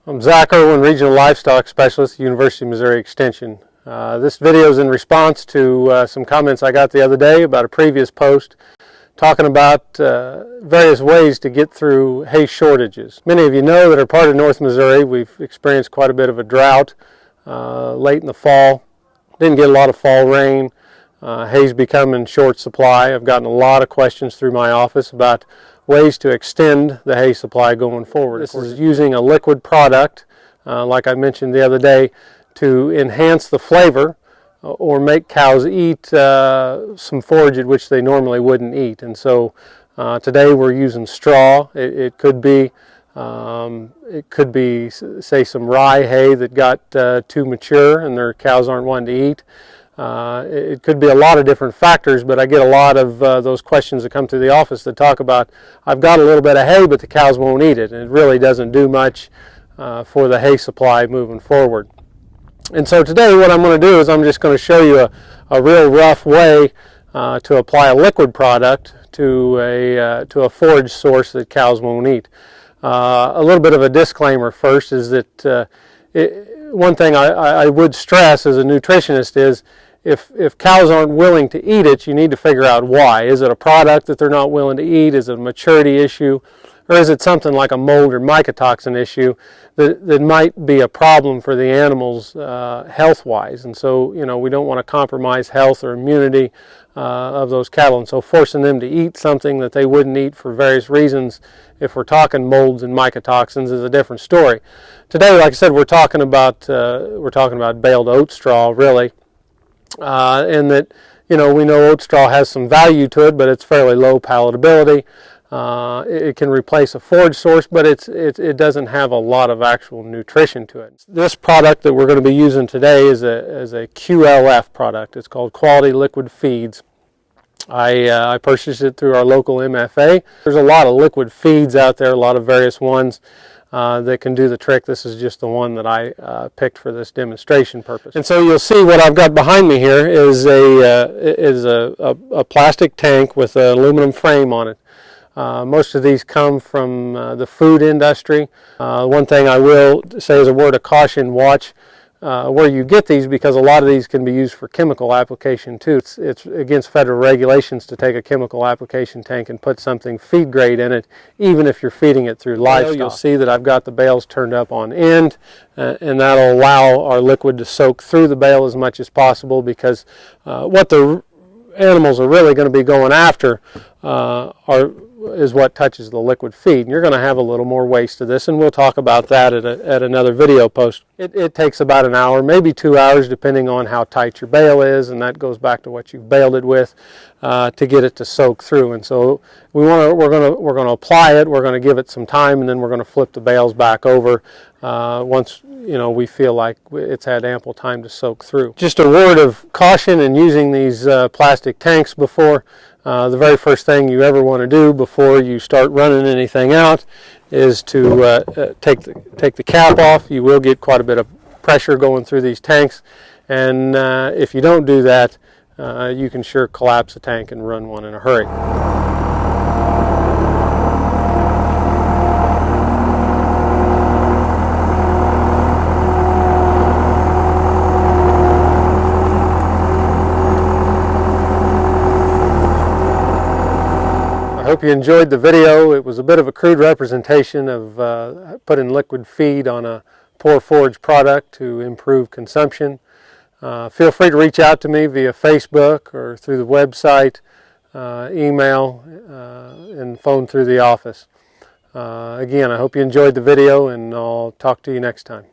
I'm Zac Erwin, Regional Livestock Specialist at University of Missouri Extension. This video is in response to some comments I got the other day about a previous post talking about various ways to get through hay shortages. Many of you know that are part of North Missouri, we've experienced quite a bit of a drought late in the fall. Didn't get a lot of fall rain. Hay's become in short supply. I've gotten a lot of questions through my office about ways to extend the hay supply going forward. This is using a liquid product, like I mentioned the other day, to enhance the flavor or make cows eat some forage at which they normally wouldn't eat. And so today we're using straw. It could be say some rye hay that got too mature and their cows aren't wanting to eat. It could be a lot of different factors, but I get a lot of those questions that come through the office that talk about, I've got a little bit of hay, but the cows won't eat it, and it really doesn't do much for the hay supply moving forward. And so today what I'm going to do is I'm just going to show you a real rough way to apply a liquid product to a forage source that cows won't eat. A little bit of a disclaimer first is that one thing I would stress as a nutritionist is if cows aren't willing to eat it, you need to figure out why. Is it a product that they're not willing to eat? Is it a maturity issue? Or is it something like a mold or mycotoxin issue that might be a problem for the animals health-wise? And so, you know, we don't want to compromise health or immunity of those cattle. And so forcing them to eat something that they wouldn't eat for various reasons, if we're talking molds and mycotoxins, is a different story. Today, like I said, we're talking about baled oat straw, really. And that, you know, we know oat straw has some value to it, but it's fairly low palatability. It can replace a forage source, but it doesn't have a lot of actual nutrition to it. This product that we're going to be using today is a QLF product. It's called Quality Liquid Feeds. I purchased it through our local MFA. There's a lot of liquid feeds out there, a lot of various ones that can do the trick. This is just the one that I picked for this demonstration purpose. And so you'll see what I've got behind me here is a plastic tank with an aluminum frame on it. Most of these come from the food industry. One thing I will say as a word of caution, watch where you get these, because a lot of these can be used for chemical application too. It's against federal regulations to take a chemical application tank and put something feed grade in it, even if you're feeding it through livestock. You'll see that I've got the bales turned up on end, and that'll allow our liquid to soak through the bale as much as possible, because what the animals are really going to be going after is what touches the liquid feed. And you're going to have a little more waste to this, and we'll talk about that at another video post. It takes about an hour, maybe 2 hours, depending on how tight your bale is, and that goes back to what you've baled it with, to get it to soak through. And so we're going to apply it. We're going to give it some time, and then we're going to flip the bales back over once we feel like it's had ample time to soak through. Just a word of caution in using these plastic tanks before. The very first thing you ever want to do before you start running anything out is to take the cap off. You will get quite a bit of pressure going through these tanks, and if you don't do that, you can sure collapse a tank and run one in a hurry. I hope you enjoyed the video. It was a bit of a crude representation of putting liquid feed on a poor forage product to improve consumption. Feel free to reach out to me via Facebook or through the website, email, and phone through the office. Again, I hope you enjoyed the video, and I'll talk to you next time.